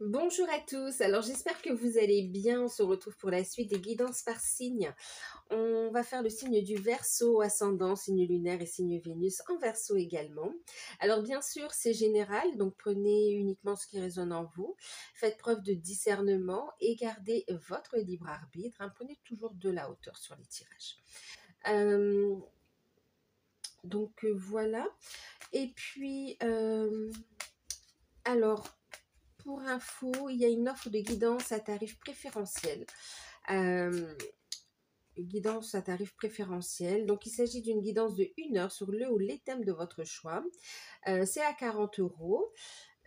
Bonjour à tous, alors j'espère que vous allez bien. On se retrouve pour la suite des guidances par signe. On va faire le signe du Verseau, ascendant, signe lunaire et signe Vénus en Verseau également. Alors bien sûr c'est général, donc prenez uniquement ce qui résonne en vous. Faites preuve de discernement et gardez votre libre arbitre. Prenez toujours de la hauteur sur les tirages. Voilà. Et puis, alors... Pour info, il y a une offre de guidance à tarif préférentiel. Guidance à tarif préférentiel. Donc, il s'agit d'une guidance de 1 heure sur le ou les thèmes de votre choix. C'est à 40 euros.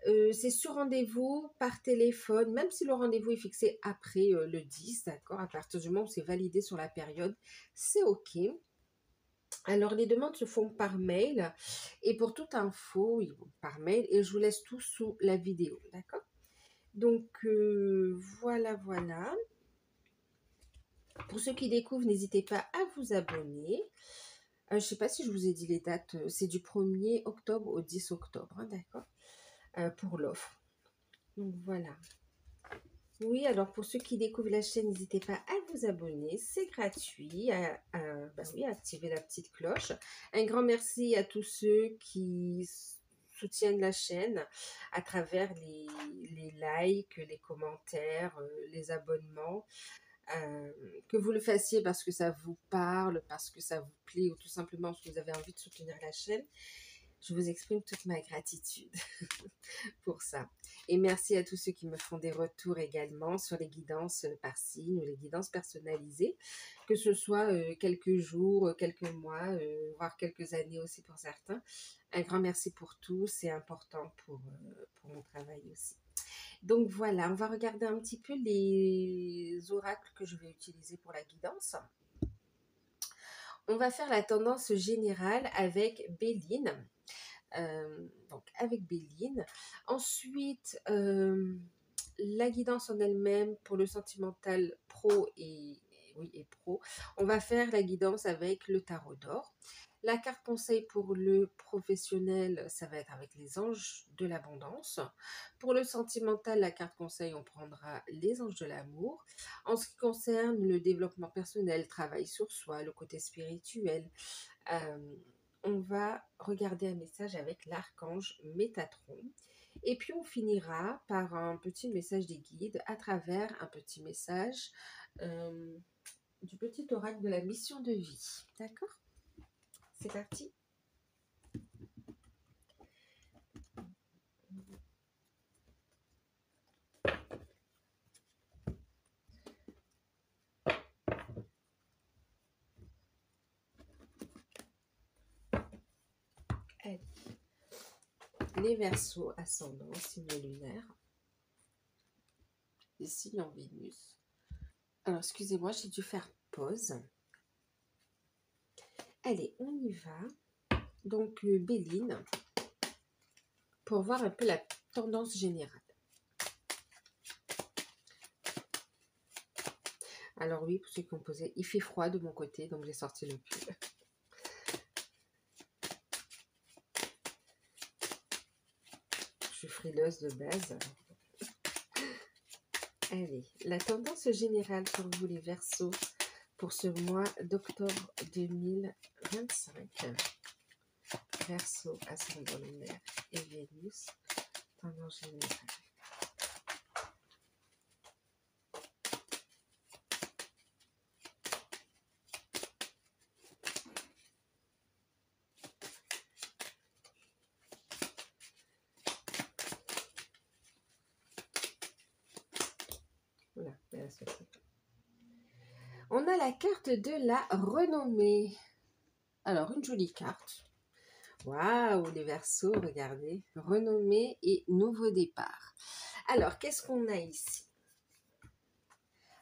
C'est sur rendez-vous par téléphone, même si le rendez-vous est fixé après le 10, d'accord. À partir du moment où c'est validé sur la période, c'est OK. Alors, les demandes se font par mail. Et pour toute info, par mail. Et je vous laisse tout sous la vidéo, d'accord. Donc, voilà. Pour ceux qui découvrent, n'hésitez pas à vous abonner. Je ne sais pas si je vous ai dit les dates. C'est du 1er octobre au 10 octobre, d'accord, pour l'offre. Donc, voilà. Oui, alors pour ceux qui découvrent la chaîne, n'hésitez pas à vous abonner. C'est gratuit. Oui, activer la petite cloche. Un grand merci à tous ceux qui soutiennent la chaîne à travers les likes, les commentaires, les abonnements. Que vous le fassiez parce que ça vous parle, parce que ça vous plaît ou tout simplement parce que vous avez envie de soutenir la chaîne, je vous exprime toute ma gratitude pour ça. Et merci à tous ceux qui me font des retours également sur les guidances par signe ou les guidances personnalisées, que ce soit quelques jours, quelques mois, voire quelques années aussi pour certains. Un grand merci pour tout, c'est important pour mon travail aussi. Donc voilà, on va regarder un petit peu les oracles que je vais utiliser pour la guidance. On va faire la tendance générale avec Béline. Ensuite, la guidance en elle-même pour le sentimental pro et pro. On va faire la guidance avec le tarot d'or. La carte conseil pour le professionnel, ça va être avec les anges de l'abondance. Pour le sentimental, la carte conseil, on prendra les anges de l'amour. En ce qui concerne le développement personnel, travail sur soi, le côté spirituel, on va regarder un message avec l'archange Métatron. Et puis on finira par un petit message des guides à travers un petit message du petit oracle de la mission de vie. D'accord ? C'est parti. Allez. Les Verseaux, ascendant, signe lunaire, les signes en Vénus. Alors, excusez-moi, j'ai dû faire pause. Allez, on y va. Donc, Béline, pour voir un peu la tendance générale. Alors oui, pour ceux qui ont posé, il fait froid de mon côté, donc j'ai sorti le pull. Je suis frileuse de base. Allez, la tendance générale pour vous les Verseaux pour ce mois d'octobre 2025. Verseau, ascendant lunaire et Vénus, tendance générale. Voilà, on a la carte de la renommée. Alors, une jolie carte. Waouh, les Verseaux, regardez. Renommée et nouveau départ. Alors, qu'est-ce qu'on a ici?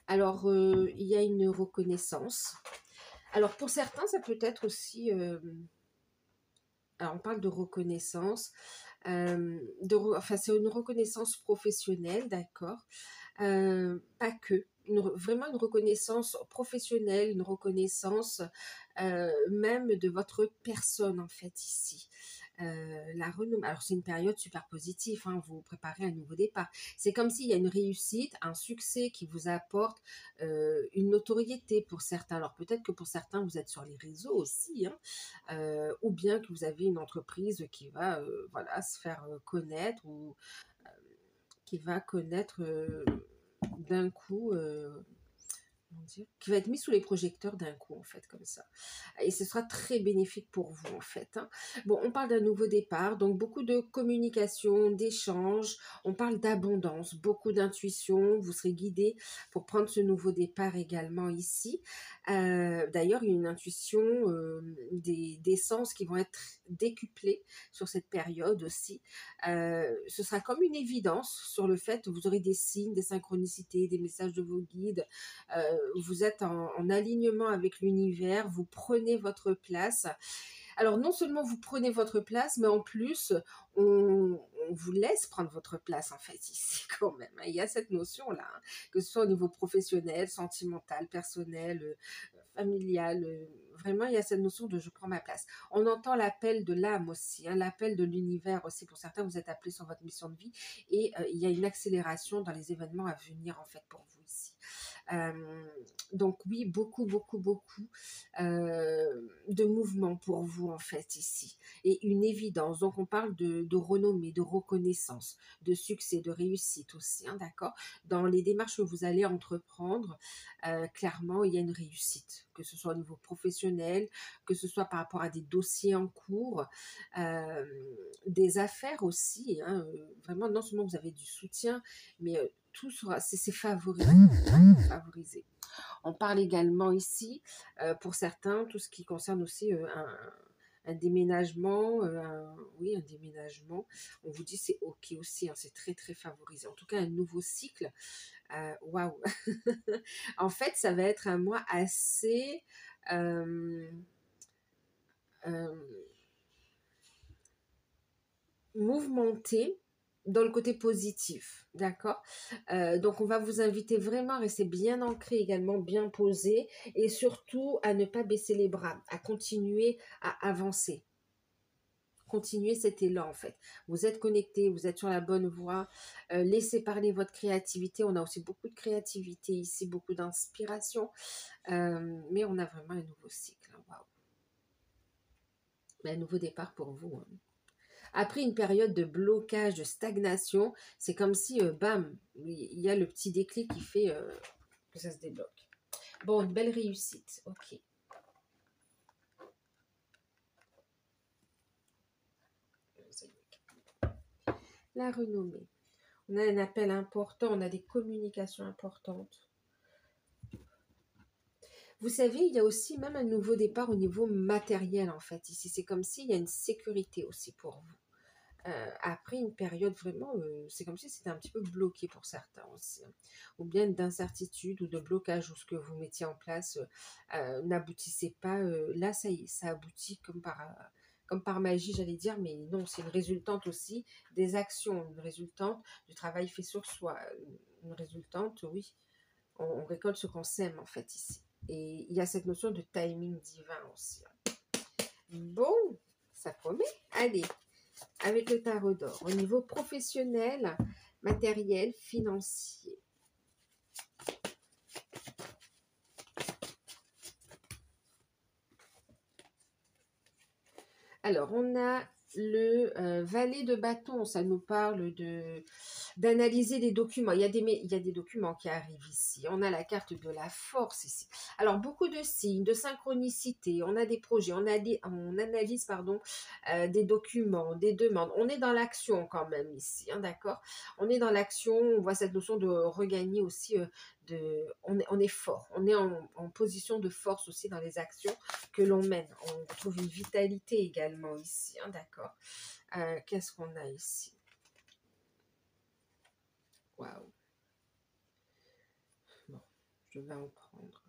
Alors, il y a une reconnaissance. Alors, pour certains, ça peut être aussi... alors, on parle de reconnaissance. C'est une reconnaissance professionnelle, d'accord. Pas que. Vraiment une reconnaissance professionnelle, une reconnaissance même de votre personne, en fait, ici. La renommée. Alors, c'est une période super positive, hein, vous préparez un nouveau départ. C'est comme s'il y a une réussite, un succès qui vous apporte une notoriété pour certains. Alors, peut-être que pour certains, vous êtes sur les réseaux aussi, hein, ou bien que vous avez une entreprise qui va voilà, se faire connaître ou qui va connaître d'un coup comment dire, qui va être mis sous les projecteurs d'un coup, en fait, comme ça. Et ce sera très bénéfique pour vous, en fait, hein. Bon, on parle d'un nouveau départ, donc beaucoup de communication, d'échanges, on parle d'abondance, beaucoup d'intuition, vous serez guidé pour prendre ce nouveau départ également ici. D'ailleurs, il y a une intuition des sens qui vont être décuplés sur cette période aussi. Ce sera comme une évidence sur le fait que vous aurez des signes, des synchronicités, des messages de vos guides, vous êtes en alignement avec l'univers, vous prenez votre place. Alors non seulement vous prenez votre place, mais en plus on vous laisse prendre votre place en fait ici quand même, hein. Il y a cette notion-là, hein, que ce soit au niveau professionnel, sentimental, personnel, familial, vraiment il y a cette notion de je prends ma place. On entend l'appel de l'âme aussi, hein, l'appel de l'univers aussi. Pour certains, vous êtes appelés sur votre mission de vie et il y a une accélération dans les événements à venir en fait pour vous ici. Donc oui, beaucoup, beaucoup, beaucoup de mouvements pour vous en fait ici. Et une évidence, donc on parle de renommée, de reconnaissance, de succès, de réussite aussi, hein, d'accord. Dans les démarches que vous allez entreprendre, clairement, il y a une réussite, que ce soit au niveau professionnel, que ce soit par rapport à des dossiers en cours, euh, des affaires aussi, hein, vraiment, non seulement vous avez du soutien, mais tout sera, c'est favorisé, favorisé. On parle également ici, pour certains, tout ce qui concerne aussi un déménagement, oui, un déménagement. On vous dit c'est ok aussi, hein, c'est très très favorisé. En tout cas, un nouveau cycle. Waouh. En fait, ça va être un mois assez euh, mouvementé dans le côté positif, d'accord. Donc on va vous inviter vraiment à rester bien ancré également, bien posé, et surtout à ne pas baisser les bras, à continuer à avancer. Continuez cet élan en fait. Vous êtes connecté, vous êtes sur la bonne voie. Laissez parler votre créativité. On a aussi beaucoup de créativité ici, beaucoup d'inspiration. Mais on a vraiment un nouveau cycle, hein. Waouh. Un nouveau départ pour vous, hein. Après une période de blocage, de stagnation, c'est comme si, bam, il y a le petit déclic qui fait que ça se débloque. Bon, une belle réussite, ok. La renommée. On a un appel important, on a des communications importantes. Vous savez, il y a aussi même un nouveau départ au niveau matériel en fait. Ici, c'est comme s'il y a une sécurité aussi pour vous. Après une période vraiment, c'est comme si c'était un petit peu bloqué pour certains aussi, hein. Ou bien d'incertitude ou de blocage où ce que vous mettiez en place n'aboutissait pas. Là, ça y est, ça aboutit comme par magie, j'allais dire, mais non, c'est une résultante aussi des actions, une résultante du travail fait sur soi, une résultante, oui, on récolte ce qu'on sème en fait ici. Et il y a cette notion de timing divin aussi, hein. Bon, ça promet. Allez, avec le tarot d'or, au niveau professionnel, matériel, financier. Alors, on a le valet de bâton, ça nous parle d'analyser des documents. Il y a des documents qui arrivent ici. On a la carte de la force ici. Alors, beaucoup de signes, de synchronicité. On a des projets, on analyse pardon, des documents, des demandes. On est dans l'action quand même ici, hein, d'accord. On est dans l'action, on voit cette notion de regagner aussi, on est fort. On est en position de force aussi dans les actions que l'on mène. On trouve une vitalité également ici, hein, d'accord. Qu'est-ce qu'on a ici? Waouh. Bon, je vais en prendre.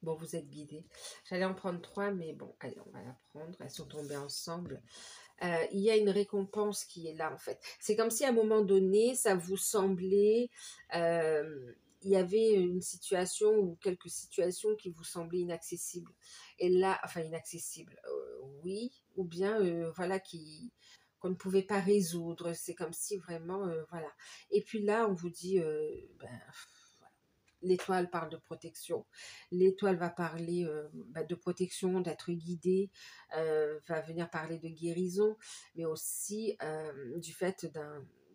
Bon, vous êtes guidés. J'allais en prendre 3, mais bon, allez, on va la prendre. Elles sont tombées ensemble. Il y a une récompense qui est là, en fait. C'est comme si à un moment donné, ça vous semblait il y avait une situation ou quelques situations qui vous semblaient inaccessibles. Et là, enfin inaccessibles, oui, ou bien voilà, qu'on ne pouvait pas résoudre. C'est comme si vraiment, voilà. Et puis là, on vous dit, ben, voilà. L'étoile parle de protection. L'étoile va parler de protection, d'être guidée, va venir parler de guérison, mais aussi du fait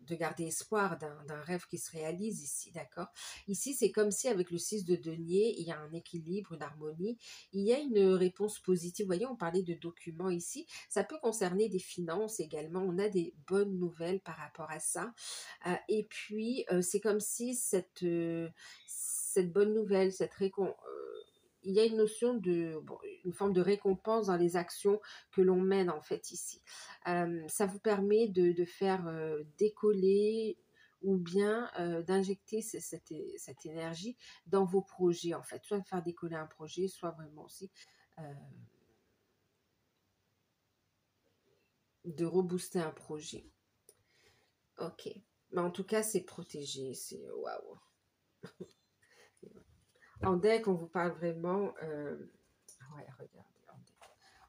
de garder espoir d'un rêve qui se réalise ici, d'accord? Ici, c'est comme si avec le 6 de denier, il y a un équilibre, une harmonie, il y a une réponse positive. Vous voyez, on parlait de documents ici, ça peut concerner des finances également, on a des bonnes nouvelles par rapport à ça. Et puis, c'est comme si cette bonne nouvelle, il y a une notion de, bon, une forme de récompense dans les actions que l'on mène en fait ici. Ça vous permet de faire décoller ou bien d'injecter cette énergie dans vos projets en fait, soit de faire décoller un projet, soit vraiment aussi euh, de rebooster un projet. Ok, mais en tout cas c'est protégé, c'est waouh. En deck, on vous parle vraiment. Ouais, regardez, en deck.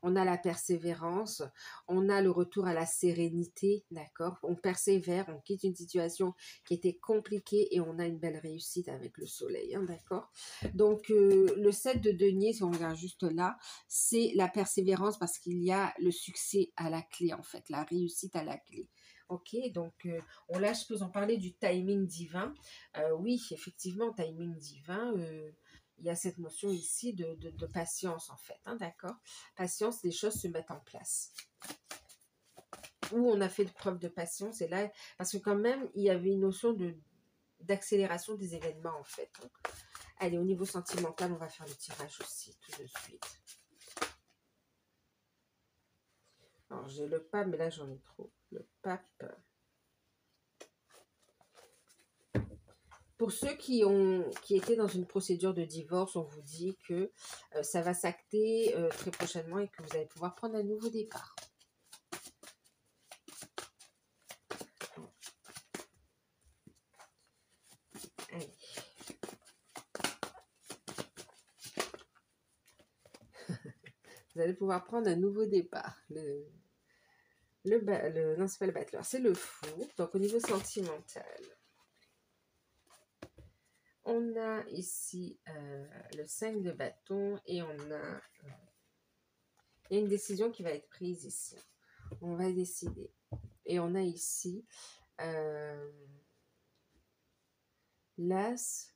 On a la persévérance, on a le retour à la sérénité, d'accord? On persévère, on quitte une situation qui était compliquée et on a une belle réussite avec le soleil, hein, d'accord? Donc, le 7 de denier, si on regarde juste là, c'est la persévérance parce qu'il y a le succès à la clé, en fait, la réussite à la clé. Ok, donc là, je peux en parler du timing divin. Oui, effectivement, timing divin. Il y a cette notion ici de patience, en fait, hein, d'accord? Patience, les choses se mettent en place. Où on a fait preuve de patience, et là, parce que quand même, il y avait une notion d'accélération des événements, en fait. Hein. Allez, au niveau sentimental, on va faire le tirage aussi, tout de suite. Alors, j'ai le pape, mais là, j'en ai trop. Le pape. Pour ceux qui étaient dans une procédure de divorce, on vous dit que ça va s'acter très prochainement et que vous allez pouvoir prendre un nouveau départ. Allez. Vous allez pouvoir prendre un nouveau départ. Non, c'est pas le battleur, c'est le fou. Donc, au niveau sentimental, on a ici le 5 de bâton et il y a une décision qui va être prise ici. On va décider. Et on a ici l'as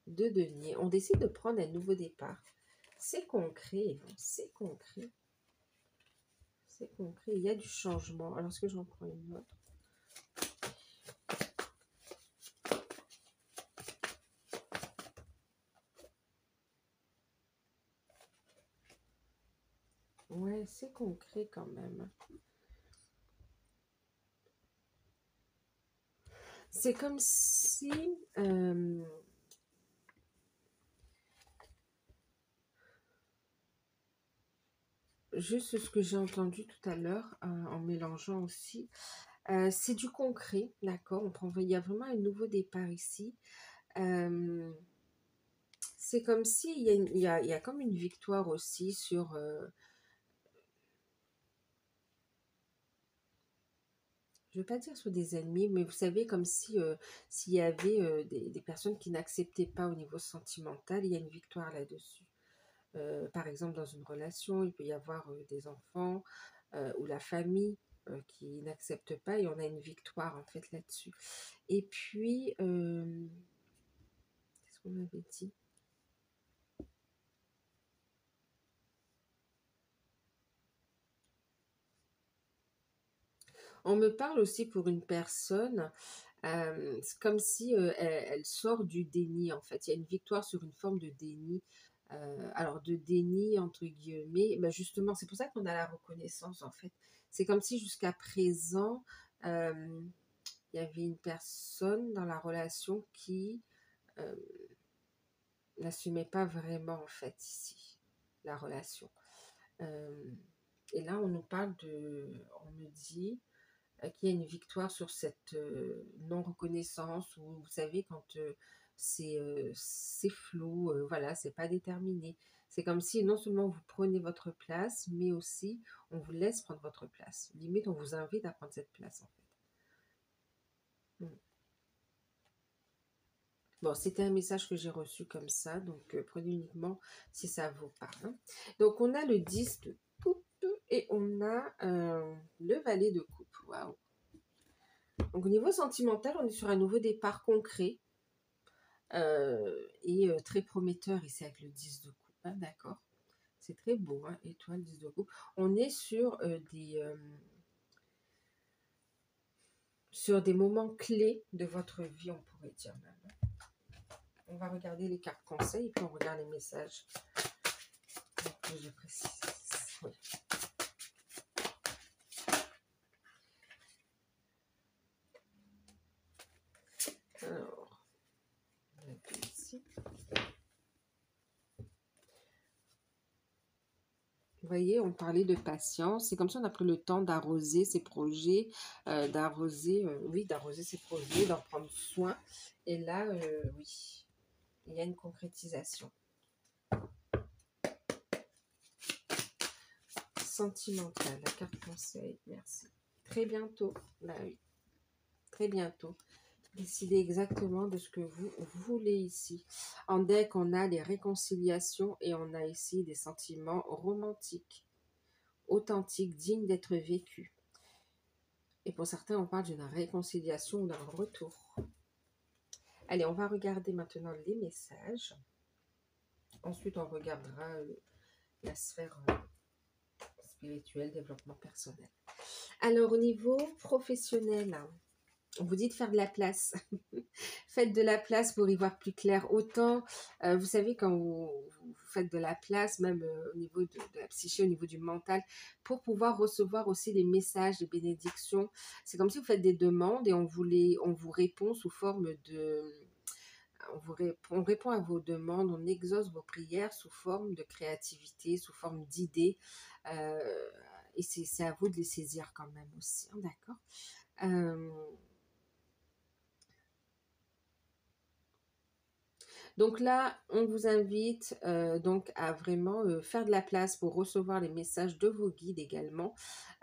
de denier. On décide de prendre un nouveau départ. C'est concret, c'est concret. C'est concret, il y a du changement. Alors, est-ce que j'en prends une autre? Ouais, c'est concret quand même. C'est comme si... juste ce que j'ai entendu tout à l'heure, en mélangeant aussi, c'est du concret, d'accord? Il y a vraiment un nouveau départ ici. C'est comme si il y a comme une victoire aussi sur... je ne veux pas dire sur des ennemis, mais vous savez, comme si s'il y avait des personnes qui n'acceptaient pas au niveau sentimental, il y a une victoire là-dessus. Par exemple, dans une relation, il peut y avoir des enfants ou la famille qui n'acceptent pas et on a une victoire en fait là-dessus. Et puis, qu'est-ce qu'on avait dit? On me parle aussi pour une personne, c'est comme si elle sort du déni en fait. Il y a une victoire sur une forme de déni. Alors de déni entre guillemets, ben justement, c'est pour ça qu'on a la reconnaissance en fait. C'est comme si jusqu'à présent, il y avait une personne dans la relation qui euh, n'assumait pas vraiment en fait ici la relation. Euh, et là, on nous parle on me dit qu'il y a une victoire sur cette non-reconnaissance, ou vous savez, quand c'est flou, voilà, c'est pas déterminé. C'est comme si non seulement vous prenez votre place, mais aussi on vous laisse prendre votre place. Limite, on vous invite à prendre cette place, en fait. Mm. Bon, c'était un message que j'ai reçu comme ça, donc prenez uniquement si ça vous parle, hein. Donc, on a le 10 de coupe et on a le valet de coupe. Waouh! Donc, au niveau sentimental, on est sur un nouveau départ concret et très prometteur ici avec le 10 de coupe, hein, d'accord? C'est très beau, hein, étoile, 10 de coupe. On est sur des moments clés de votre vie, on pourrait dire même. On va regarder les cartes conseils et puis on regarde les messages. Donc, je précise. Oui. Alors, on va ici. Vous voyez, on parlait de patience. C'est comme si on a pris le temps d'arroser ses projets, d'arroser ses projets, d'en prendre soin. Et là, oui, il y a une concrétisation. Sentimentale, la carte conseil, merci. Très bientôt, bah oui, très bientôt. Décidez exactement de ce que vous voulez ici. En deck, on a les réconciliations et on a ici des sentiments romantiques, authentiques, dignes d'être vécus. Et pour certains, on parle d'une réconciliation ou d'un retour. Allez, on va regarder maintenant les messages. Ensuite, on regardera la sphère spirituelle, développement personnel. Alors, au niveau professionnel, on vous dit de faire de la place. Faites de la place pour y voir plus clair. Autant, vous savez, quand vous faites de la place, même au niveau de la psyché, au niveau du mental, pour pouvoir recevoir aussi les messages, les bénédictions. C'est comme si vous faites des demandes et on vous répond sous forme de... On répond à vos demandes, on exauce vos prières sous forme de créativité, sous forme d'idées. Et c'est à vous de les saisir quand même aussi, hein, d'accord? Donc là, on vous invite donc à vraiment faire de la place pour recevoir les messages de vos guides également,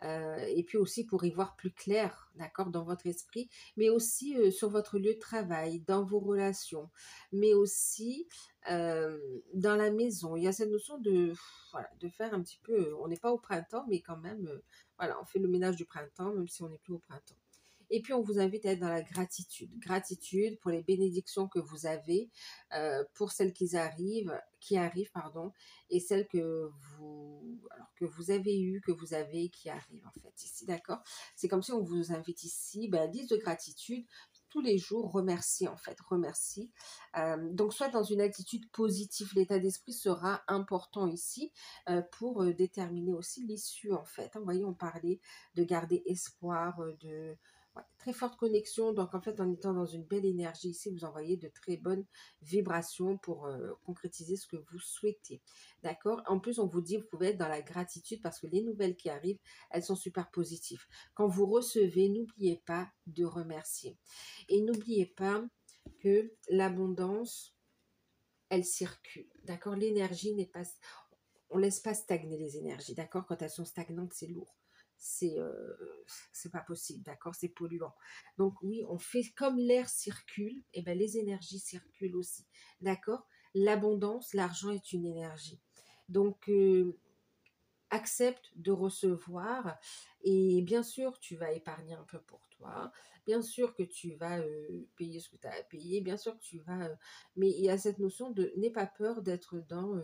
et puis aussi pour y voir plus clair, d'accord, dans votre esprit, mais aussi sur votre lieu de travail, dans vos relations, mais aussi dans la maison. Il y a cette notion voilà, de faire un petit peu, on n'est pas au printemps, mais quand même, voilà, on fait le ménage du printemps, même si on n'est plus au printemps. Et puis, on vous invite à être dans la gratitude. Gratitude pour les bénédictions que vous avez, pour celles qui arrivent, pardon, et celles que vous avez eues, que vous avez et qui arrivent, en fait, ici, d'accord? C'est comme si on vous invite ici, liste de gratitude, tous les jours, remercie, en fait, remercie. Donc, soit dans une attitude positive, l'état d'esprit sera important ici pour déterminer aussi l'issue, en fait, hein. Vous voyez, on parlait de garder espoir, très forte connexion, donc en fait en étant dans une belle énergie ici, vous envoyez de très bonnes vibrations pour concrétiser ce que vous souhaitez, d'accord? En plus on vous dit, vous pouvez être dans la gratitude parce que les nouvelles qui arrivent, elles sont super positives. Quand vous recevez, n'oubliez pas de remercier. Et n'oubliez pas que l'abondance, elle circule, d'accord? L'énergie n'est pas... On laisse pas stagner les énergies, d'accord? Quand elles sont stagnantes, c'est lourd. C'est pas possible, d'accord? C'est polluant. Donc oui, on fait comme l'air circule, et ben les énergies circulent aussi, d'accord? L'abondance, l'argent est une énergie. Donc accepte de recevoir et bien sûr tu vas épargner un peu pour toi, bien sûr que tu vas payer ce que tu as à payer, bien sûr que tu vas... mais il y a cette notion de n'aie pas peur d'être dans...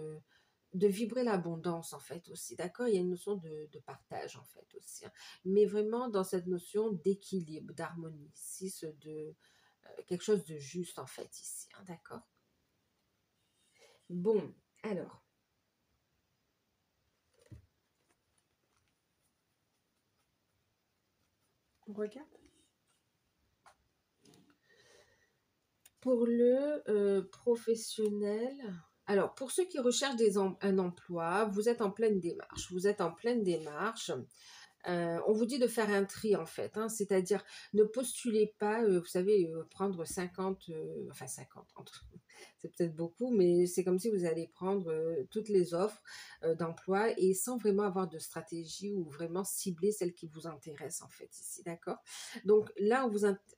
de vibrer l'abondance en fait aussi, d'accord? Il y a une notion de partage en fait aussi, hein. Mais vraiment dans cette notion d'équilibre, d'harmonie, ici, quelque chose de juste en fait ici, hein, d'accord? Bon, alors, on regarde. Pour le professionnel, alors pour ceux qui recherchent un emploi, vous êtes en pleine démarche. Vous êtes en pleine démarche. On vous dit de faire un tri en fait, hein, c'est-à-dire ne postulez pas, vous savez, prendre 50, enfin 50, c'est peut-être beaucoup, mais c'est comme si vous allez prendre toutes les offres d'emploi et sans vraiment avoir de stratégie ou vraiment cibler celle qui vous intéresse en fait ici, d'accord? Donc là,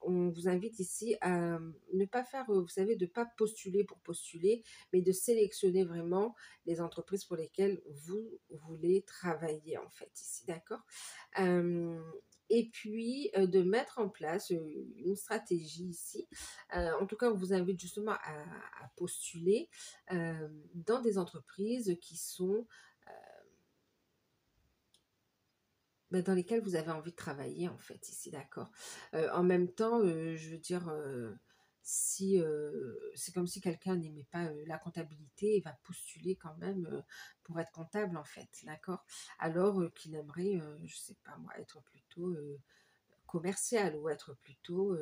on vous invite ici à ne pas faire, vous savez, de ne pas postuler pour postuler, mais de sélectionner vraiment les entreprises pour lesquelles vous voulez travailler en fait ici, d'accord? Euh, et puis de mettre en place une stratégie ici. En tout cas, on vous invite justement à postuler dans des entreprises qui sont dans lesquelles vous avez envie de travailler en fait ici, d'accord. En même temps, je veux dire, si c'est comme si quelqu'un n'aimait pas la comptabilité, il va postuler quand même pour être comptable en fait, d'accord. Alors qu'il aimerait, je sais pas moi, être plutôt commercial ou être plutôt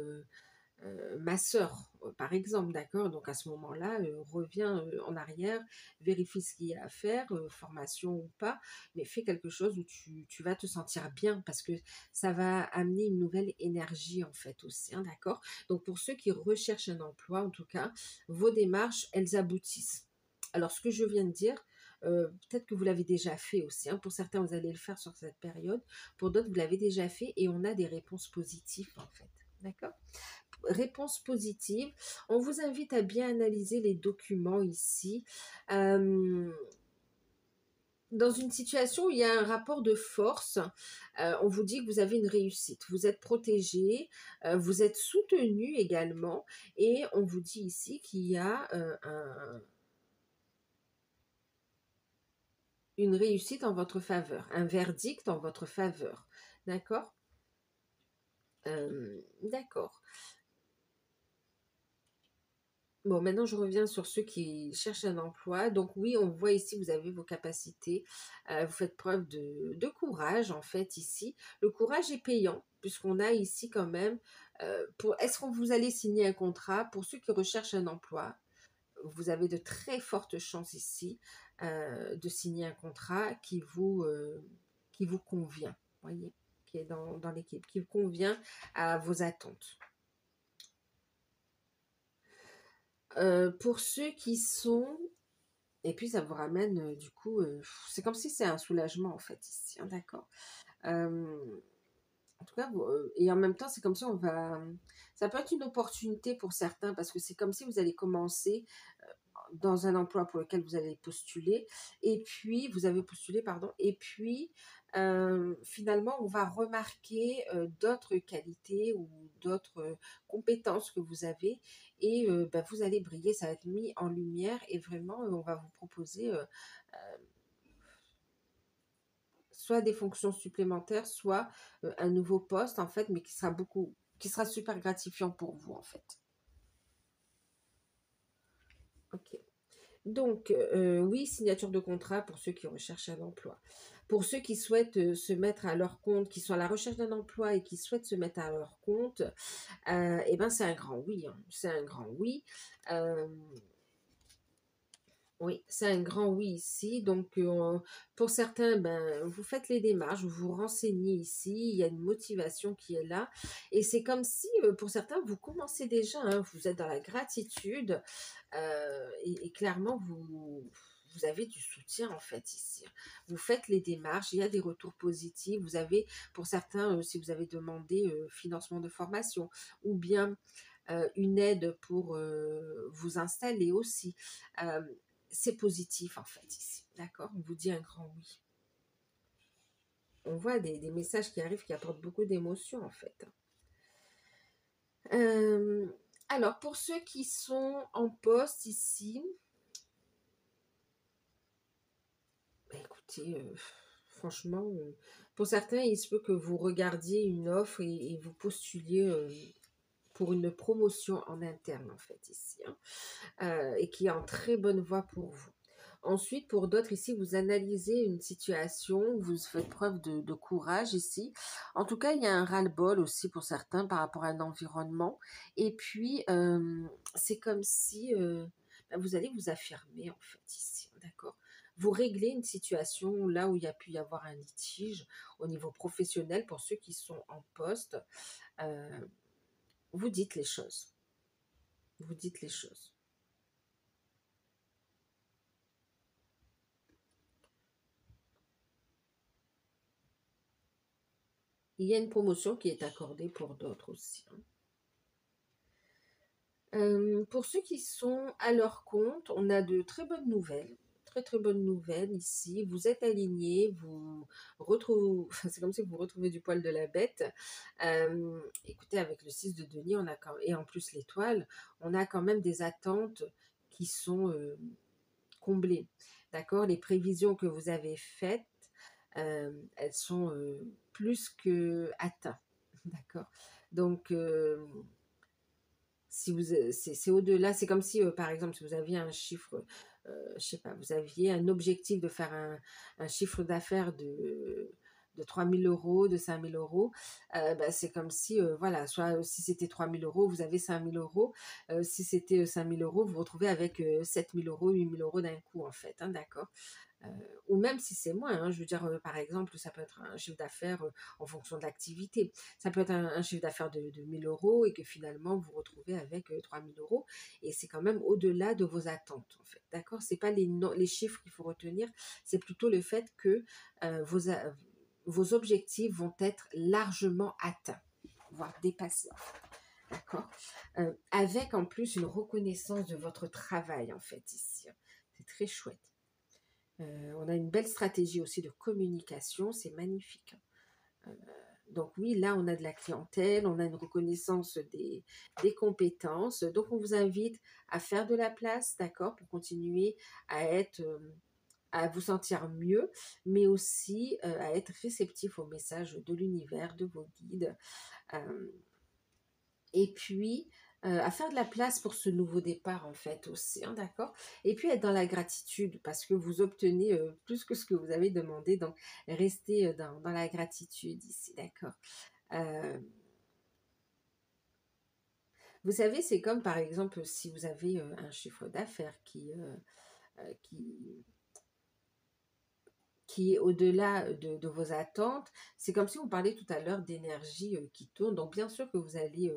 ma sœur, par exemple, d'accord? Donc à ce moment-là, reviens en arrière, vérifie ce qu'il y a à faire, formation ou pas, mais fais quelque chose où tu vas te sentir bien parce que ça va amener une nouvelle énergie en fait aussi, hein, d'accord? Donc pour ceux qui recherchent un emploi, en tout cas, vos démarches, elles aboutissent. Alors ce que je viens de dire, peut-être que vous l'avez déjà fait aussi, hein. Pour certains, vous allez le faire sur cette période, pour d'autres, vous l'avez déjà fait et on a des réponses positives en fait, d'accord? Réponse positive. On vous invite à bien analyser les documents ici. Euh, dans une situation où il y a un rapport de force, on vous dit que vous avez une réussite, vous êtes protégé, vous êtes soutenu également, et on vous dit ici qu'il y a une réussite en votre faveur, un verdict en votre faveur. D'accord? D'accord. Bon, maintenant je reviens sur ceux qui cherchent un emploi. Donc oui, on voit ici, vous avez vos capacités. Vous faites preuve de courage, en fait, ici. Le courage est payant, puisqu'on a ici quand même... est-ce qu'on vous allez signer un contrat? Pour ceux qui recherchent un emploi, vous avez de très fortes chances ici de signer un contrat qui vous convient, voyez, qui est dans l'équipe, qui convient à vos attentes. Pour ceux qui sont... Et puis ça vous ramène du coup, c'est comme si c'est un soulagement en fait ici, hein, d'accord. En tout cas, et en même temps, c'est comme si on va... Ça peut être une opportunité pour certains parce que c'est comme si vous allez commencer dans un emploi pour lequel vous allez postuler, et puis vous avez postulé, pardon, et puis finalement on va remarquer d'autres qualités ou d'autres compétences que vous avez, et vous allez briller, ça va être mis en lumière, et vraiment on va vous proposer soit des fonctions supplémentaires, soit un nouveau poste en fait, mais qui sera super gratifiant pour vous en fait. Ok. Donc, oui, signature de contrat pour ceux qui recherchent un emploi. Pour ceux qui souhaitent se mettre à leur compte, qui sont à la recherche d'un emploi et qui souhaitent se mettre à leur compte, eh ben, c'est un grand oui, hein. C'est un grand oui. Euh, oui, c'est un grand oui ici. Donc, pour certains, ben, vous faites les démarches, vous vous renseignez ici, il y a une motivation qui est là. Et c'est comme si, pour certains, vous commencez déjà, hein, vous êtes dans la gratitude, et clairement, vous avez du soutien en fait ici. Vous faites les démarches, il y a des retours positifs. Vous avez, pour certains, si vous avez demandé financement de formation ou bien une aide pour vous installer aussi. Euh, c'est positif en fait ici, d'accord? On vous dit un grand oui. On voit des messages qui arrivent qui apportent beaucoup d'émotions en fait. Euh, alors pour ceux qui sont en poste ici, écoutez, franchement, pour certains, il se peut que vous regardiez une offre et vous postuliez pour une promotion en interne en fait ici, hein, et qui est en très bonne voie pour vous. Ensuite, pour d'autres ici, vous analysez une situation, vous faites preuve de courage ici. En tout cas, il y a un ras-le-bol aussi pour certains par rapport à un environnement. Et puis, c'est comme si vous allez vous affirmer en fait ici, d'accord? vous réglez une situation là où il y a pu y avoir un litige au niveau professionnel. Pour ceux qui sont en poste, euh, vous dites les choses. Vous dites les choses. Il y a une promotion qui est accordée pour d'autres aussi, hein. Pour ceux qui sont à leur compte, on a de très bonnes nouvelles. Très très bonnes nouvelles ici. Vous êtes alignés, vous retrouvez, c'est comme si vous retrouvez du poil de la bête. Écoutez, avec le 6 de denier, et en plus l'étoile, on a quand même des attentes qui sont comblées. D'accord? Les prévisions que vous avez faites, elles sont plus que atteintes. D'accord? Donc, si vous, c'est au-delà, c'est comme si, par exemple, si vous aviez un chiffre, je sais pas, vous aviez un objectif de faire un chiffre d'affaires de 3 000 euros, de 5 000 euros, bah, c'est comme si, voilà, soit si c'était 3 000 euros, vous avez 5 000 euros, si c'était 5 000 euros, vous vous retrouvez avec 7 000 euros, 8 000 euros d'un coup, en fait, hein, d'accord? Euh, ou même si c'est moins, hein, je veux dire, par exemple, ça peut être un chiffre d'affaires en fonction de l'activité. Ça peut être un chiffre d'affaires de 1 000 euros et que finalement vous vous retrouvez avec 3 000 euros. Et c'est quand même au-delà de vos attentes, en fait. D'accord? C'est pas les chiffres qu'il faut retenir, c'est plutôt le fait que vos objectifs vont être largement atteints, voire dépassés. D'accord? Avec en plus une reconnaissance de votre travail, en fait, ici. C'est très chouette. On a une belle stratégie aussi de communication, c'est magnifique. Donc oui, là, on a de la clientèle, on a une reconnaissance des compétences. Donc, on vous invite à faire de la place, d'accord, pour continuer à vous sentir mieux, mais aussi à être réceptif aux messages de l'univers, de vos guides. Euh, et puis, à faire de la place pour ce nouveau départ, en fait, aussi, hein, d'accord? Et puis, être dans la gratitude, parce que vous obtenez plus que ce que vous avez demandé. Donc, restez dans la gratitude ici, d'accord? Euh, vous savez, c'est comme, par exemple, si vous avez un chiffre d'affaires qui est au-delà de vos attentes. C'est comme si on parlait tout à l'heure d'énergie qui tourne. Donc, bien sûr que vous allez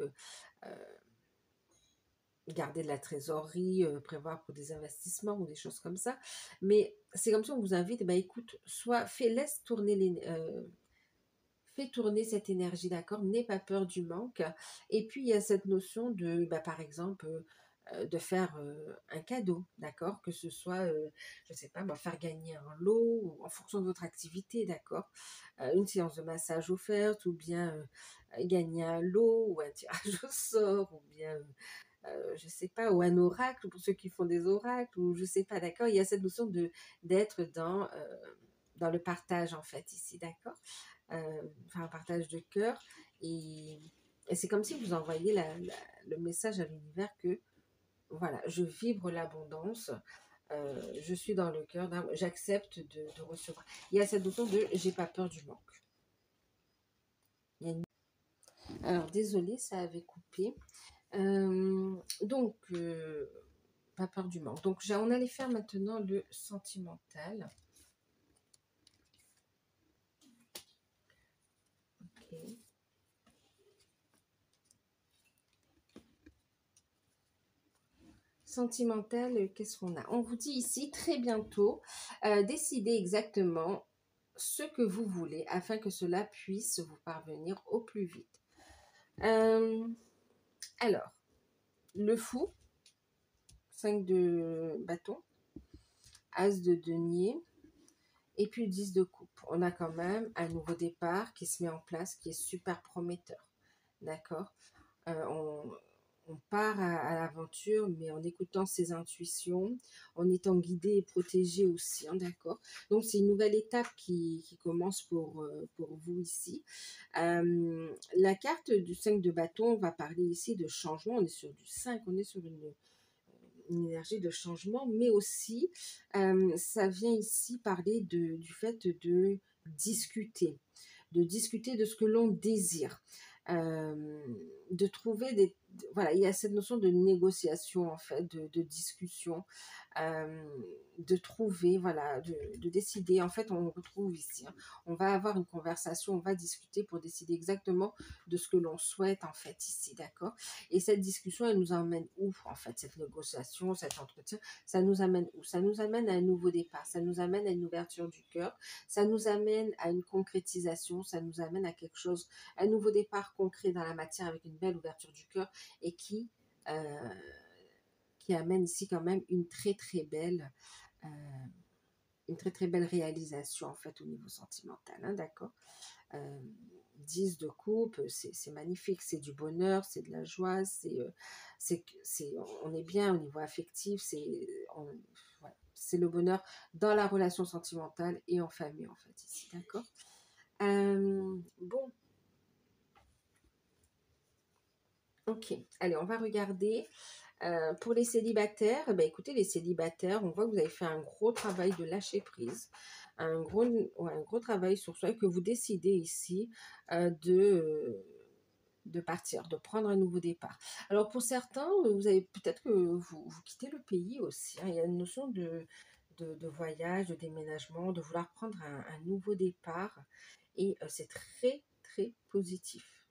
garder de la trésorerie, prévoir pour des investissements ou des choses comme ça. Mais c'est comme si on vous invite, bah écoute, laisse tourner fais tourner cette énergie, d'accord? N'aie pas peur du manque. Et puis il y a cette notion de, bah, par exemple, de faire un cadeau, d'accord? Que ce soit, je ne sais pas, bah, faire gagner un lot ou en fonction de votre activité, d'accord? Une séance de massage offerte ou bien gagner un lot ou un tirage au sort ou bien je sais pas, ou un oracle pour ceux qui font des oracles, ou je sais pas, d'accord? Il y a cette notion d'être dans le partage, en fait, ici, d'accord? Enfin, un partage de cœur. Et, et c'est comme si vous envoyiez le message à l'univers que, voilà, je vibre l'abondance, je suis dans le cœur, j'accepte de recevoir. Il y a cette notion de j'ai pas peur du manque. Alors, désolée, ça avait coupé. Donc, pas peur du manque. Donc, on allait faire maintenant le sentimental. Ok. Sentimental, qu'est-ce qu'on a? On vous dit ici très bientôt, décidez exactement ce que vous voulez afin que cela puisse vous parvenir au plus vite. Alors, le fou, 5 de bâton, as de denier, et puis 10 de coupe. On a quand même un nouveau départ qui se met en place, qui est super prometteur. D'accord? On part à l'aventure, mais en écoutant ses intuitions, en étant guidé et protégé aussi, hein, d'accord? Donc, c'est une nouvelle étape qui commence pour vous ici. La carte du 5 de bâton va parler ici de changement. On est sur du 5, on est sur une énergie de changement, mais aussi, ça vient ici parler du fait de discuter de ce que l'on désire. de trouver voilà, il y a cette notion de négociation, en fait, de discussion, de trouver, voilà, de décider. En fait, on retrouve ici, hein, on va avoir une conversation, on va discuter pour décider exactement de ce que l'on souhaite, en fait, ici, d'accord? Et cette discussion, elle nous emmène où, en fait, cette négociation, cet entretien, ça nous amène où? Ça nous amène à un nouveau départ, ça nous amène à une ouverture du cœur, ça nous amène à une concrétisation, ça nous amène à quelque chose, un nouveau départ concret dans la matière avec une belle ouverture du cœur et euh, qui amène ici quand même euh, une très très belle réalisation en fait au niveau sentimental, hein, d'accord. 10 de coupe, c'est magnifique, c'est du bonheur, c'est de la joie, on est bien au niveau affectif, ouais, c'est le bonheur dans la relation sentimentale et en famille en fait ici, d'accord. Bon, ok, allez, on va regarder. Pour les célibataires, ben écoutez, les célibataires, on voit que vous avez fait un gros travail de lâcher prise, ouais, un gros travail sur soi, que vous décidez ici euh, de, euh, de partir, de prendre un nouveau départ. Alors pour certains, vous avez peut-être que vous quittez le pays aussi, hein. Il y a une notion de voyage, de déménagement, de vouloir prendre un nouveau départ. Et c'est très, très positif.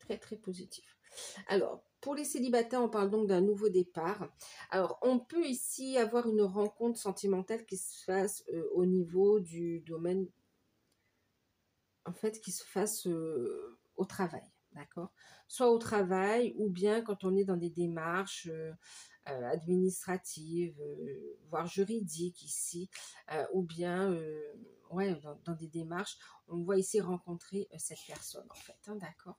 Très, très positif. Alors, pour les célibataires, on parle donc d'un nouveau départ. Alors, on peut ici avoir une rencontre sentimentale qui se fasse au niveau du domaine, en fait, qui se fasse au travail, d'accord? Soit au travail, ou bien quand on est dans des démarches administratives, voire juridiques ici, ou bien, ouais, dans des démarches, on voit ici rencontrer cette personne, en fait, hein, d'accord?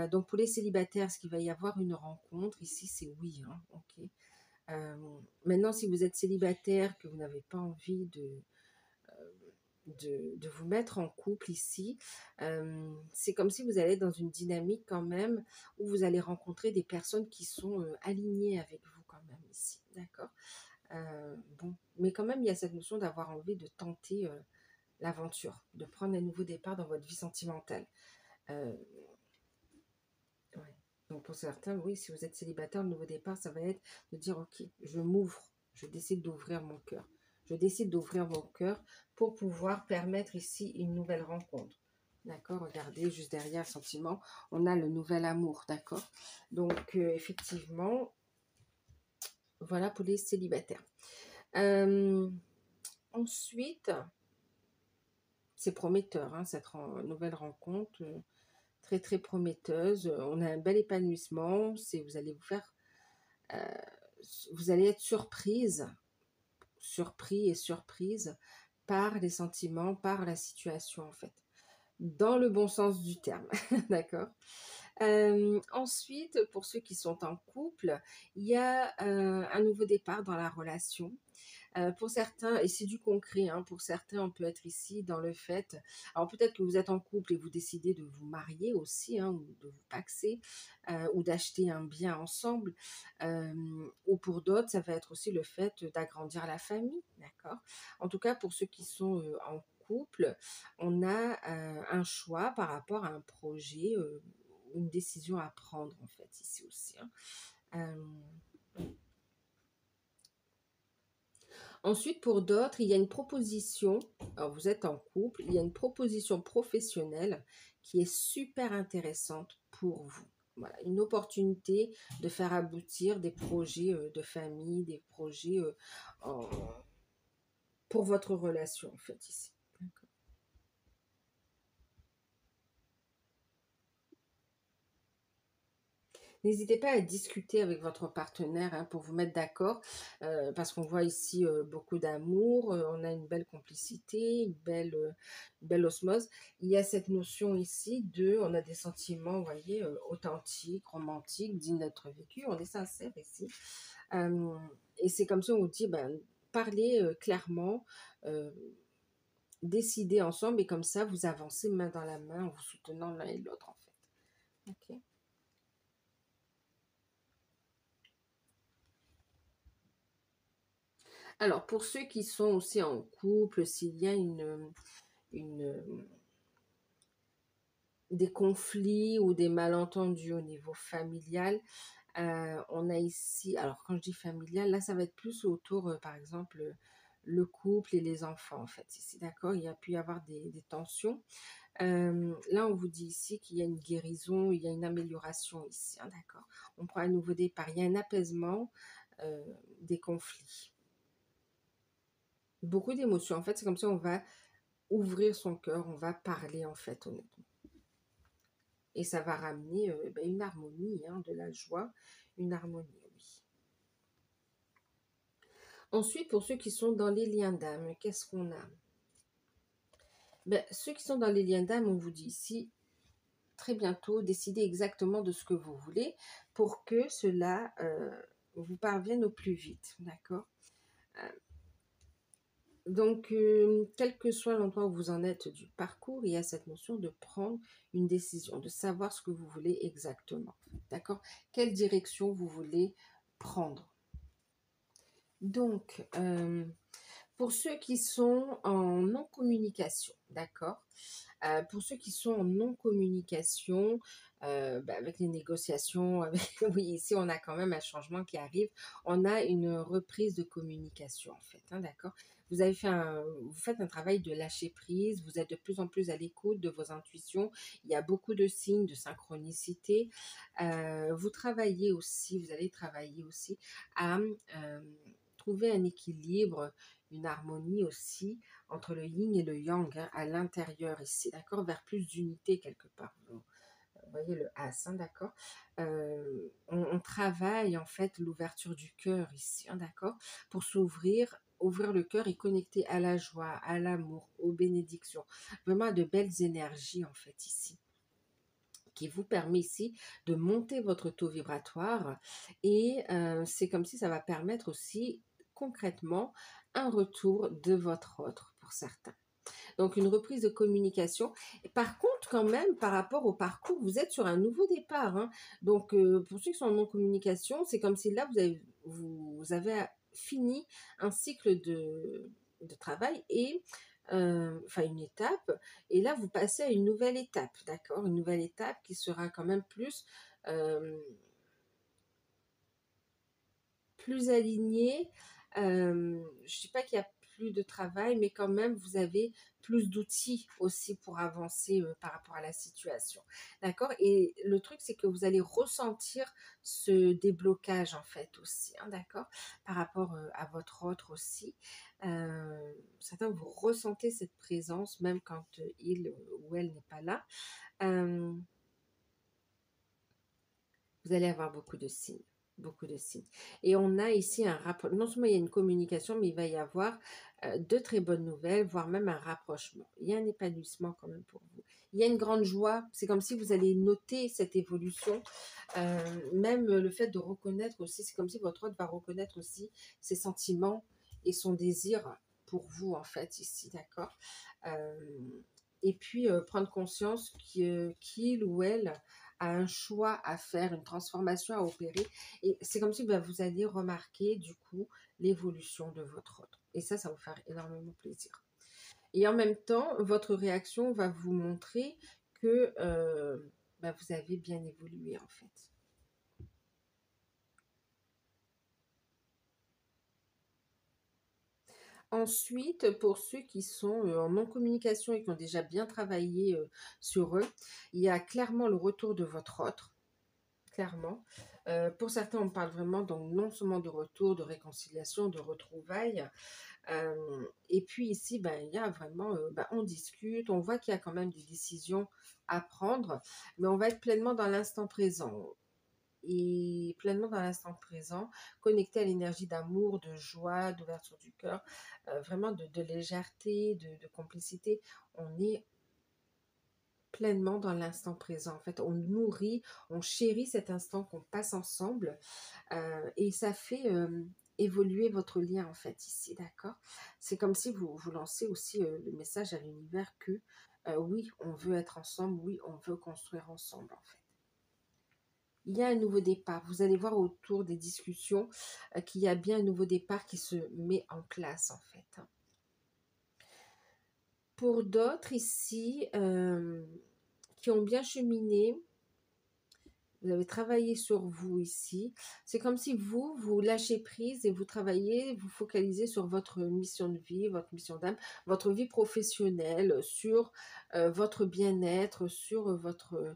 Donc pour les célibataires, est-ce qu'il va y avoir une rencontre? Ici, c'est oui, hein, ok. Maintenant, si vous êtes célibataire, que vous n'avez pas envie de vous mettre en couple ici, c'est comme si vous allez dans une dynamique quand même où vous allez rencontrer des personnes qui sont alignées avec vous quand même ici, d'accord. Bon, mais quand même, il y a cette notion d'avoir envie de tenter l'aventure, de prendre un nouveau départ dans votre vie sentimentale. Euh, Ouais. Donc pour certains, oui, si vous êtes célibataire, le nouveau départ, ça va être de dire, ok, je m'ouvre, je décide d'ouvrir mon cœur. Je décide d'ouvrir mon cœur pour pouvoir permettre ici une nouvelle rencontre. D'accord, regardez, juste derrière sentiment, on a le nouvel amour, d'accord. Donc effectivement, voilà pour les célibataires. Euh, Ensuite, c'est prometteur, hein, cette nouvelle rencontre. Très très prometteuse. On a un bel épanouissement. Vous allez vous faire, euh, vous allez être surpris et surprise par les sentiments, par la situation en fait, dans le bon sens du terme, d'accord. Ensuite, pour ceux qui sont en couple, il y a un nouveau départ dans la relation. Pour certains, et c'est du concret, hein, pour certains, on peut être ici dans le fait, alors peut-être que vous êtes en couple et vous décidez de vous marier aussi, hein, ou de vous paxer, ou d'acheter un bien ensemble, ou pour d'autres, ça va être aussi le fait d'agrandir la famille, d'accord. En tout cas, pour ceux qui sont en couple, on a un choix par rapport à un projet, une décision à prendre en fait ici aussi, hein. Ensuite, pour d'autres, il y a une proposition, alors vous êtes en couple, il y a une proposition professionnelle qui est super intéressante pour vous. Voilà, une opportunité de faire aboutir des projets de famille, des projets en- pour votre relation, en fait, ici. N'hésitez pas à discuter avec votre partenaire, hein, pour vous mettre d'accord, parce qu'on voit ici beaucoup d'amour, on a une belle complicité, une belle osmose. Il y a cette notion ici on a des sentiments, vous voyez, authentiques, romantiques, dignes d'être vécus, on est sincère ici. Euh, et c'est comme ça on vous dit, ben, parlez clairement, euh, décidez ensemble, et comme ça vous avancez main dans la main en vous soutenant l'un et l'autre en fait. Ok. Alors, pour ceux qui sont aussi en couple, s'il y a une, des conflits ou des malentendus au niveau familial. On a ici, alors quand je dis familial, là ça va être plus autour, par exemple, le couple et les enfants en fait. Ici, d'accord, il y a pu y avoir des tensions. Là, on vous dit ici qu'il y a une guérison, il y a une amélioration ici, hein, d'accord. On prend un nouveau départ, il y a un apaisement euh, des conflits. Beaucoup d'émotions, en fait, c'est comme ça on va ouvrir son cœur, on va parler en fait honnêtement. Et ça va ramener une harmonie, hein, de la joie, une harmonie, oui. Ensuite, pour ceux qui sont dans les liens d'âme, qu'est-ce qu'on a? Ceux qui sont dans les liens d'âme, on vous dit ici, très bientôt, décidez exactement de ce que vous voulez pour que cela vous parvienne au plus vite, d'accord? Donc, quel que soit l'endroit où vous en êtes du parcours, il y a cette notion de prendre une décision, de savoir ce que vous voulez exactement, d'accord? Quelle direction vous voulez prendre. Donc, pour ceux qui sont en non-communication, d'accord? Pour ceux qui sont en non-communication, avec les négociations, oui, ici on a quand même un changement qui arrive. On a une reprise de communication en fait, hein, d'accord. Vous faites un travail de lâcher prise. Vous êtes de plus en plus à l'écoute de vos intuitions. Il y a beaucoup de signes de synchronicité. Vous allez travailler aussi à trouver un équilibre, une harmonie aussi entre le yin et le yang, hein, à l'intérieur ici, d'accord, vers plus d'unité quelque part. Vous voyez le as, hein, d'accord. On travaille en fait l'ouverture du cœur ici, hein, d'accord, pour ouvrir le cœur et connecter à la joie, à l'amour, aux bénédictions, vraiment à de belles énergies en fait ici, qui vous permet ici de monter votre taux vibratoire. Et c'est comme si ça va permettre aussi concrètement un retour de votre autre pour certains. Donc une reprise de communication. Et par contre, quand même, par rapport au parcours, vous êtes sur un nouveau départ, hein. Donc pour ceux qui sont en non-communication, c'est comme si là, vous avez fini un cycle de travail et enfin une étape, et là vous passez à une nouvelle étape, d'accord, une nouvelle étape qui sera quand même euh, plus alignée. Je ne dis pas qu'il y a plus de travail, mais quand même vous avez plus d'outils aussi pour avancer par rapport à la situation, d'accord. Et le truc c'est que vous allez ressentir ce déblocage en fait aussi, hein, d'accord, par rapport à votre autre aussi. Certains, vous ressentez cette présence même quand il ou elle n'est pas là. Euh, vous allez avoir beaucoup de signes. Beaucoup de signes. Et on a ici un rapport. Non seulement il y a une communication, mais il va y avoir de très bonnes nouvelles, voire même un rapprochement. Il y a un épanouissement quand même pour vous. Il y a une grande joie. C'est comme si vous allez noter cette évolution. Même le fait de reconnaître aussi, c'est comme si votre hôte va reconnaître aussi ses sentiments et son désir pour vous, en fait, ici, d'accord. Et puis, prendre conscience qu'il ou elle a un choix à faire, une transformation à opérer. Et c'est comme si vous alliez remarquer, du coup, l'évolution de votre hôte. Et ça va vous faire énormément plaisir. Et en même temps, votre réaction va vous montrer que vous avez bien évolué, en fait. Ensuite, pour ceux qui sont en non-communication et qui ont déjà bien travaillé sur eux, il y a clairement le retour de votre autre, clairement. Pour certains, on parle vraiment donc non seulement de retour, de réconciliation, de retrouvailles. Et puis ici, il y a vraiment, on discute, on voit qu'il y a quand même des décisions à prendre, mais on va être pleinement dans l'instant présent. Et pleinement dans l'instant présent, connecté à l'énergie d'amour, de joie, d'ouverture du cœur, vraiment de légèreté, de complicité. On est pleinement dans l'instant présent. En fait, on nourrit, on chérit cet instant qu'on passe ensemble, et ça fait évoluer votre lien en fait ici, d'accord. C'est comme si vous lancez aussi le message à l'univers que oui, on veut être ensemble, oui, on veut construire ensemble en fait. Il y a un nouveau départ. Vous allez voir autour des discussions qu'il y a bien un nouveau départ qui se met en place en fait. Pour d'autres ici, qui ont bien cheminé. Vous avez travaillé sur vous ici. C'est comme si vous lâchez prise et vous travaillez, vous focalisez sur votre mission de vie, votre mission d'âme, votre vie professionnelle, sur votre bien-être, sur votre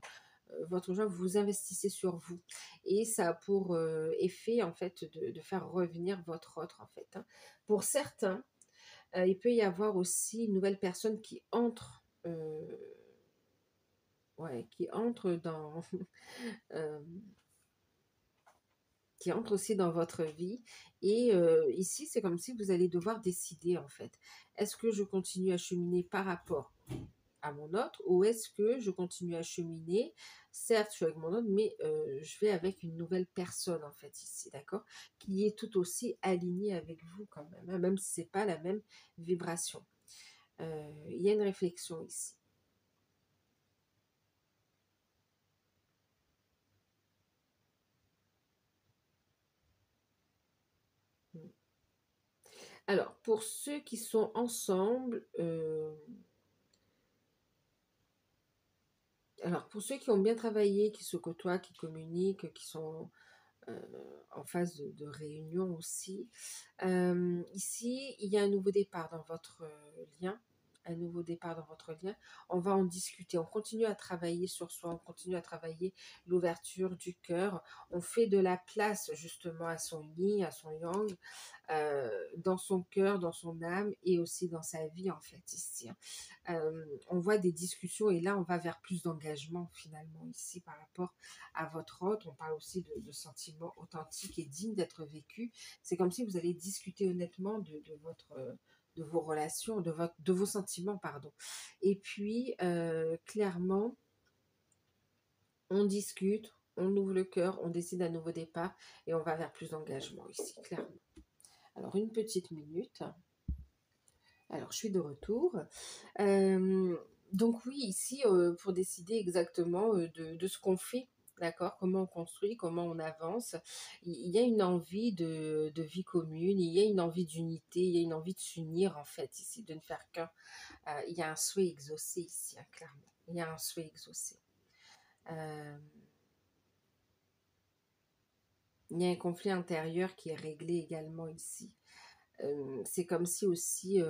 joie. Vous investissez sur vous. Et ça a pour effet, en fait, de faire revenir votre autre, en fait, hein. Pour certains, il peut y avoir aussi une nouvelle personne qui entre dans... euh, qui entre aussi dans votre vie. Et ici, c'est comme si vous allez devoir décider, en fait. Est-ce que je continue à cheminer par rapport à mon autre, ou est-ce que je continue à cheminer, certes, je suis avec mon autre, mais je vais avec une nouvelle personne, en fait, ici, d'accord, qui est tout aussi alignée avec vous, quand même, hein, même si c'est pas la même vibration. Il y a une réflexion ici. Alors, pour ceux qui sont ensemble, alors pour ceux qui ont bien travaillé, qui se côtoient, qui communiquent, qui sont euh, en phase de réunion aussi, ici, il y a un nouveau départ dans votre lien. Un nouveau départ dans votre lien. On va en discuter. On continue à travailler sur soi. On continue à travailler l'ouverture du cœur. On fait de la place justement à son yin, à son yang, dans son cœur, dans son âme et aussi dans sa vie en fait ici, hein. On voit des discussions et là on va vers plus d'engagement finalement ici par rapport à votre hôte. On parle aussi de sentiments authentiques et dignes d'être vécus. C'est comme si vous allez discuter honnêtement de vos relations, de vos sentiments, pardon. Et puis, clairement, on discute, on ouvre le cœur, on décide un nouveau départ et on va vers plus d'engagement ici, clairement. Alors, une petite minute. Alors, je suis de retour. Donc oui, ici, pour décider exactement de ce qu'on fait, d'accord, comment on construit, comment on avance, il y a une envie de vie commune, il y a une envie d'unité, il y a une envie de s'unir, en fait, ici, de ne faire qu'un. Il y a un souhait exaucé ici, hein, clairement. Il y a un souhait exaucé. Euh, il y a un conflit intérieur qui est réglé également ici. C'est comme si aussi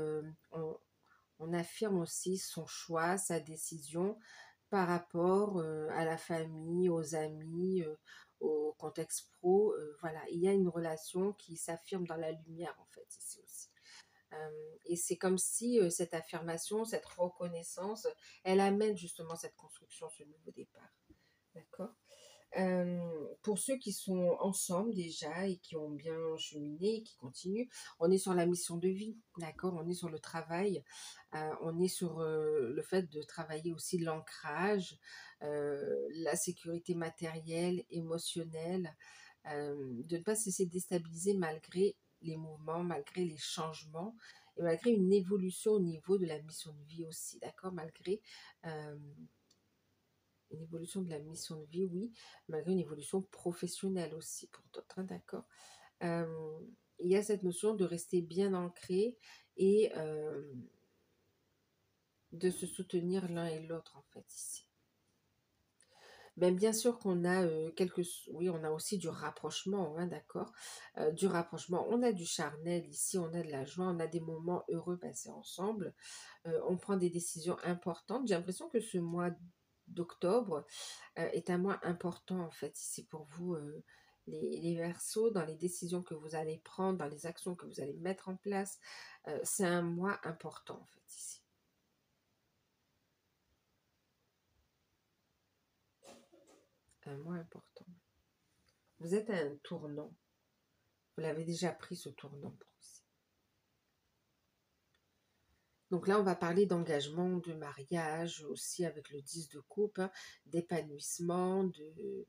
on affirme aussi son choix, sa décision par rapport à la famille, aux amis, au contexte pro. Voilà, il y a une relation qui s'affirme dans la lumière en fait ici aussi. Et c'est comme si cette affirmation, cette reconnaissance, elle amène justement cette construction, ce nouveau départ. D'accord. Pour ceux qui sont ensemble déjà et qui ont bien cheminé, qui continuent, on est sur la mission de vie, d'accord. On est sur le travail, on est sur le fait de travailler aussi l'ancrage, la sécurité matérielle, émotionnelle, de ne pas se laisser déstabiliser malgré les mouvements, malgré les changements et malgré une évolution au niveau de la mission de vie aussi, d'accord, malgré euh, une évolution de la mission de vie, oui, malgré une évolution professionnelle aussi pour d'autres, hein, d'accord. Euh, il y a cette notion de rester bien ancré et de se soutenir l'un et l'autre en fait ici. Ben, bien sûr qu'on a oui, on a aussi du rapprochement, hein, d'accord. Du rapprochement, on a du charnel ici, on a de la joie, on a des moments heureux passés ensemble. On prend des décisions importantes. J'ai l'impression que ce mois d'octobre est un mois important en fait ici pour vous, les Verseaux, dans les décisions que vous allez prendre, dans les actions que vous allez mettre en place. C'est un mois important en fait ici. Un mois important. Vous êtes à un tournant. Vous l'avez déjà pris ce tournant pour aussi. Donc là, on va parler d'engagement, de mariage, aussi avec le 10 de coupe, hein, d'épanouissement, de...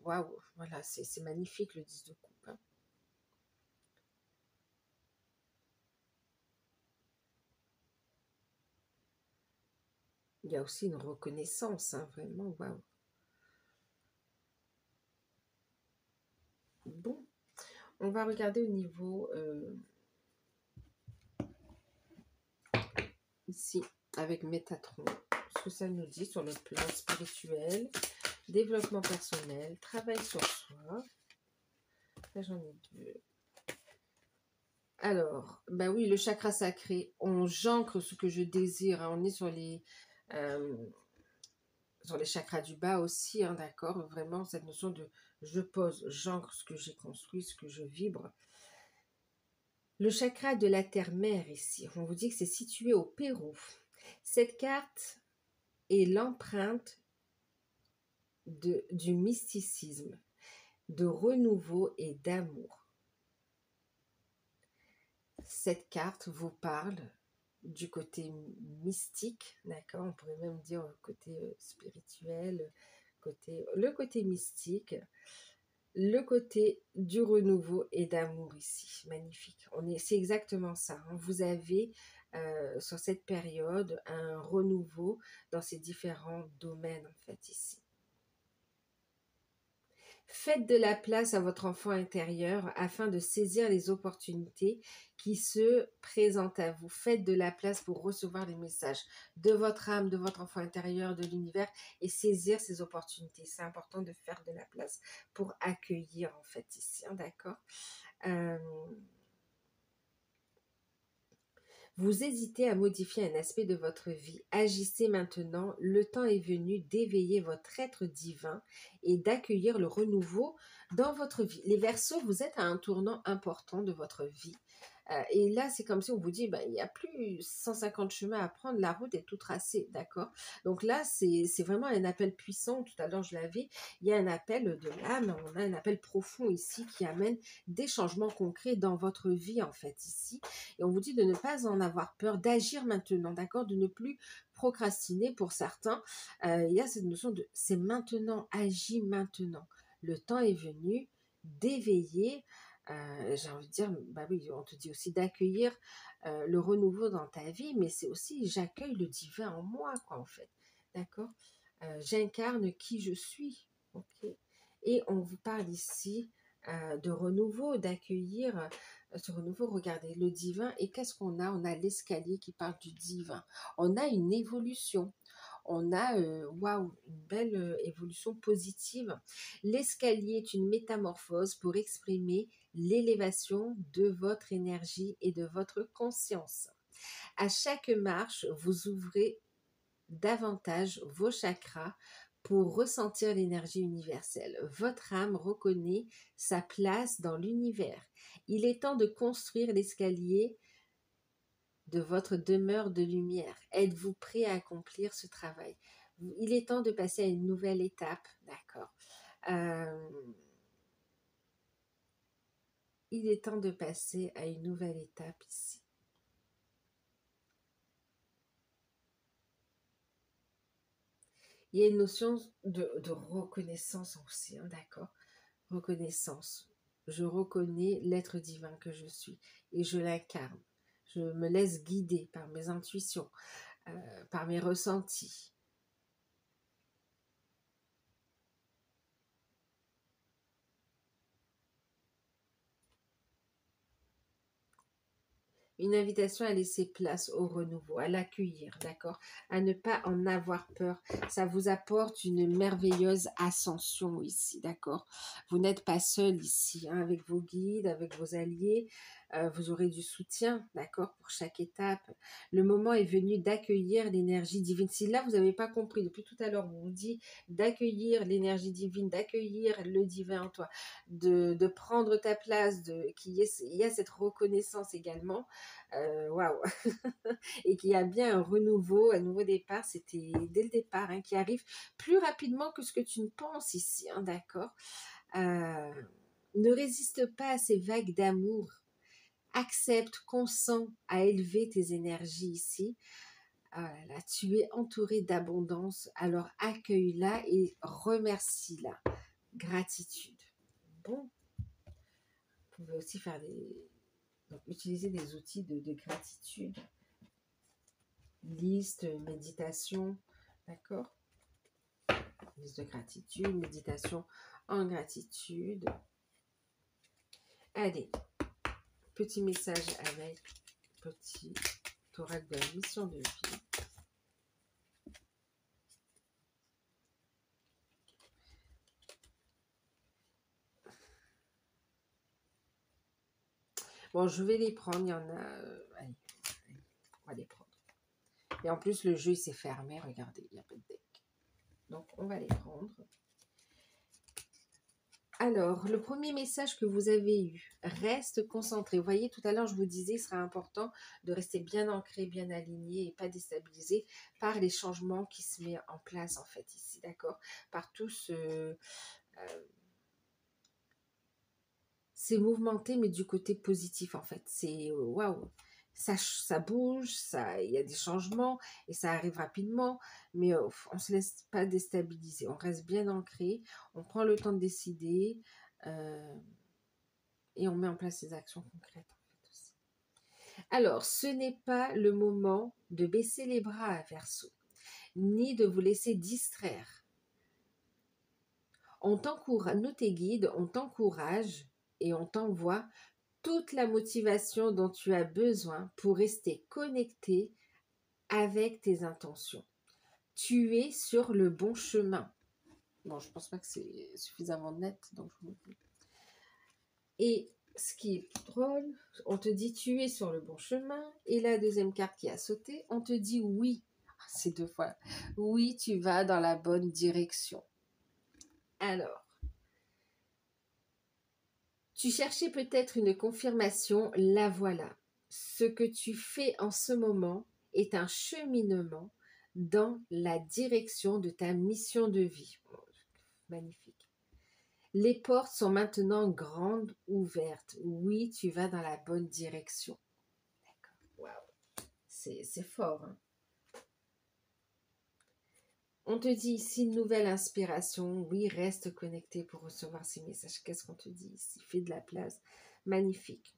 Waouh, voilà, c'est magnifique le 10 de coupe, hein. Il y a aussi une reconnaissance, hein, vraiment, waouh. Bon, on va regarder au niveau ici avec Métatron, ce que ça nous dit sur le plan spirituel, développement personnel, travail sur soi. Là, j'en ai deux. Alors, bah oui, le chakra sacré, on j'ancre ce que je désire, hein. On est euh, sur les chakras du bas aussi, hein, d'accord? Vraiment, cette notion de je pose, j'ancre ce que j'ai construit, ce que je vibre. Le chakra de la terre-mère ici, on vous dit que c'est situé au Pérou. Cette carte est l'empreinte du mysticisme, de renouveau et d'amour. Cette carte vous parle du côté mystique, d'accord? On pourrait même dire côté spirituel, le côté mystique, le côté du renouveau et d'amour ici. Magnifique. C'est exactement ça, hein. Vous avez sur cette période un renouveau dans ces différents domaines en fait ici. Faites de la place à votre enfant intérieur afin de saisir les opportunités qui se présentent à vous. Faites de la place pour recevoir les messages de votre âme, de votre enfant intérieur, de l'univers et saisir ces opportunités. C'est important de faire de la place pour accueillir en fait ici, hein, d'accord? Vous hésitez à modifier un aspect de votre vie. Agissez maintenant. Le temps est venu d'éveiller votre être divin et d'accueillir le renouveau dans votre vie. Les Verseaux, vous êtes à un tournant important de votre vie. Et là, c'est comme si on vous dit, ben, il n'y a plus 150 chemins à prendre, la route est tout tracée, d'accord? Donc là, c'est vraiment un appel puissant. Tout à l'heure, je l'avais. Il y a un appel de l'âme, on a un appel profond ici qui amène des changements concrets dans votre vie, en fait, ici. Et on vous dit de ne pas en avoir peur, d'agir maintenant, d'accord? De ne plus procrastiner pour certains. Il y a cette notion de c'est maintenant, agis maintenant. Le temps est venu d'éveiller. J'ai envie de dire, bah oui, on te dit aussi d'accueillir le renouveau dans ta vie, mais c'est aussi j'accueille le divin en moi, quoi, en fait. D'accord? J'incarne qui je suis. Ok? Et on vous parle ici de renouveau, d'accueillir ce renouveau. Regardez, le divin, et qu'est-ce qu'on a? On a l'escalier qui parle du divin. On a une évolution. On a, waouh, une belle évolution positive. L'escalier est une métamorphose pour exprimer l'élévation de votre énergie et de votre conscience. À chaque marche, vous ouvrez davantage vos chakras pour ressentir l'énergie universelle. Votre âme reconnaît sa place dans l'univers. Il est temps de construire l'escalier de votre demeure de lumière. Êtes-vous prêt à accomplir ce travail? Il est temps de passer à une nouvelle étape, d'accord? Il est temps de passer à une nouvelle étape ici. Il y a une notion de reconnaissance aussi, hein, d'accord? Reconnaissance. Je reconnais l'être divin que je suis et je l'incarne. Je me laisse guider par mes intuitions, par mes ressentis. Une invitation à laisser place au renouveau, à l'accueillir, d'accord? À ne pas en avoir peur. Ça vous apporte une merveilleuse ascension ici, d'accord? Vous n'êtes pas seul ici, hein, avec vos guides, avec vos alliés. Vous aurez du soutien, d'accord, pour chaque étape. Le moment est venu d'accueillir l'énergie divine. Si là, vous n'avez pas compris, depuis tout à l'heure, on vous dit d'accueillir l'énergie divine, d'accueillir le divin en toi, de prendre ta place, il y a cette reconnaissance également. Waouh. Et qu'il y a bien un renouveau, un nouveau départ, c'était dès le départ, hein, qui arrive plus rapidement que ce que tu ne penses ici, hein, d'accord? Ne résiste pas à ces vagues d'amour. Accepte, consens à élever tes énergies ici. Ah là là, tu es entouré d'abondance, alors accueille-la et remercie-la. Gratitude. Bon, vous pouvez aussi faire donc, utiliser des outils de gratitude. Liste, méditation, d'accord? Liste de gratitude, méditation en gratitude. Allez, petit message avec petit oracle de la mission de vie. Bon, je vais les prendre, il y en a... allez, on va les prendre. Et en plus, le jeu, il s'est fermé, regardez, il n'y a pas de deck. Donc, on va les prendre. Alors, le premier message que vous avez eu, reste concentré. Vous voyez, tout à l'heure, je vous disais, il sera important de rester bien ancré, bien aligné et pas déstabilisé par les changements qui se mettent en place, en fait, ici, d'accord? Par tout ce... c'est mouvementé, mais du côté positif, en fait. C'est waouh! Ça bouge, il y a des changements et ça arrive rapidement, mais on ne se laisse pas déstabiliser. On reste bien ancré, on prend le temps de décider et on met en place des actions concrètes, en fait, aussi. Alors, ce n'est pas le moment de baisser les bras à Verseau, ni de vous laisser distraire. On t'encourage, nous tes guides, on t'encourage et on t'envoie toute la motivation dont tu as besoin pour rester connecté avec tes intentions. Tu es sur le bon chemin. Bon, je pense pas que c'est suffisamment net, donc je vous le dis. Et ce qui est drôle, on te dit tu es sur le bon chemin, et la deuxième carte qui a sauté, on te dit oui. C'est 2 fois. Oui, tu vas dans la bonne direction. Alors, tu cherchais peut-être une confirmation, la voilà. Ce que tu fais en ce moment est un cheminement dans la direction de ta mission de vie. Oh, magnifique. Les portes sont maintenant grandes ouvertes. Oui, tu vas dans la bonne direction. D'accord. Waouh. C'est fort, hein? On te dit ici une nouvelle inspiration. Oui, reste connecté pour recevoir ces messages. Qu'est-ce qu'on te dit ici? Fais de la place. Magnifique.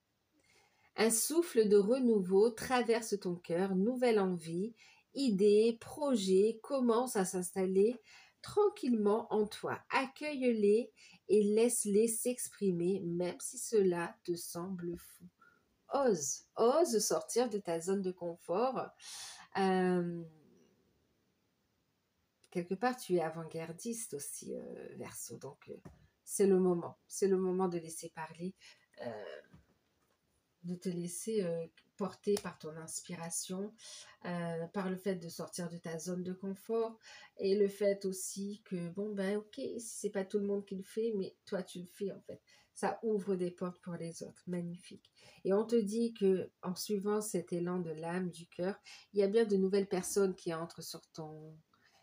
Un souffle de renouveau traverse ton cœur, nouvelle envie, idées, projets commencent à s'installer tranquillement en toi. Accueille-les et laisse-les s'exprimer, même si cela te semble fou. Ose sortir de ta zone de confort. Quelque part, tu es avant-gardiste aussi, Verseau, donc c'est le moment de laisser parler. De te laisser porter par ton inspiration, par le fait de sortir de ta zone de confort et le fait aussi que, bon, ben ok, si c'est pas tout le monde qui le fait, mais toi tu le fais en fait. Ça ouvre des portes pour les autres, magnifique. Et on te dit que en suivant cet élan de l'âme, du cœur, il y a bien de nouvelles personnes qui entrent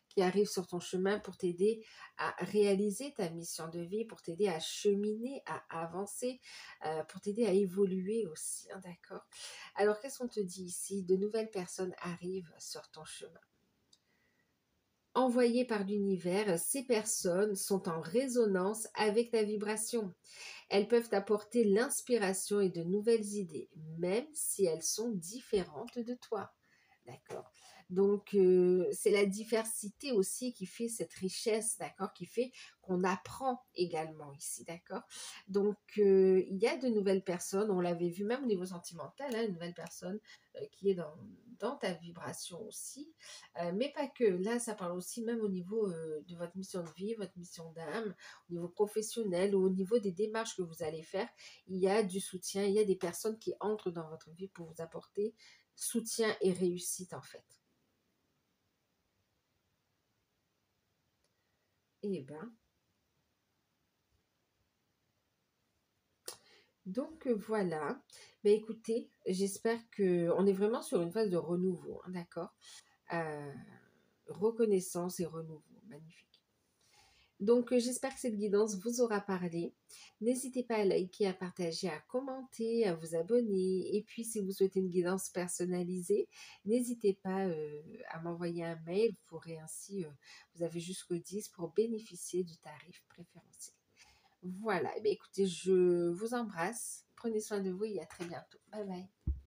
qui arrivent sur ton chemin pour t'aider à réaliser ta mission de vie, pour t'aider à cheminer, à avancer, pour t'aider à évoluer aussi, hein, d'accord? Alors, qu'est-ce qu'on te dit ici? De nouvelles personnes arrivent sur ton chemin. Envoyées par l'univers, ces personnes sont en résonance avec ta vibration. Elles peuvent apporter l'inspiration et de nouvelles idées, même si elles sont différentes de toi. D'accord. Donc, c'est la diversité aussi qui fait cette richesse, d'accord, qui fait qu'on apprend également ici, d'accord. Donc, il y a de nouvelles personnes, on l'avait vu même au niveau sentimental, hein, une nouvelle personne qui est dans ta vibration aussi, mais pas que. Là, ça parle aussi même au niveau de votre mission de vie, votre mission d'âme, au niveau professionnel ou au niveau des démarches que vous allez faire. Il y a du soutien, il y a des personnes qui entrent dans votre vie pour vous apporter soutien et réussite en fait. Eh ben, donc voilà. Mais écoutez, j'espère que on est vraiment sur une phase de renouveau, hein, d'accord? Euh, Reconnaissance et renouveau, magnifique. Donc, j'espère que cette guidance vous aura parlé. N'hésitez pas à liker, à partager, à commenter, à vous abonner. Et puis, si vous souhaitez une guidance personnalisée, n'hésitez pas à m'envoyer un mail. Vous pourrez ainsi, vous avez jusqu'au 10 pour bénéficier du tarif préférentiel. Voilà, eh bien, écoutez, je vous embrasse. Prenez soin de vous et à très bientôt. Bye bye.